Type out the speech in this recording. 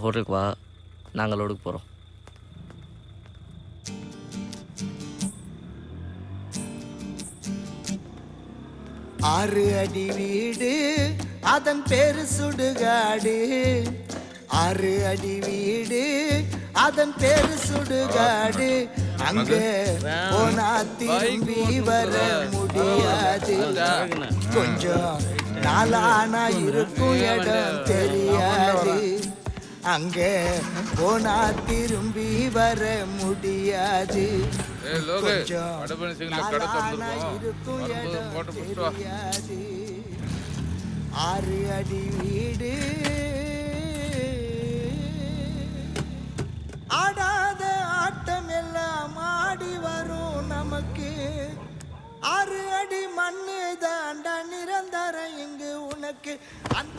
ஹோட்டலுக்கு வா, நாங்கள் லோடுக்கு போகிறோம். ஆறு அடி வீடு அதன் பேரு சுடுகாடு. ஆறு அடி வீடு அதன் பேரு சுடுகாடு. அங்க போனா திரும்பி வர முடியாது. கொஞ்சம் நாளானா இருக்கும் இடம் தெரியாது. அங்க போனா திரும்பி வர முடியாது. கொஞ்சம் நாளானா இருக்கும் இடம் தெரியாது. ஆறு அடி வீடு ஆடாத ஆட்டம் எல்லாம் ஆடி வரும் நமக்கு. ஆறு அடி மண்ணு தாண்டா நிரந்தரம் இங்கு உனக்கு. அந்த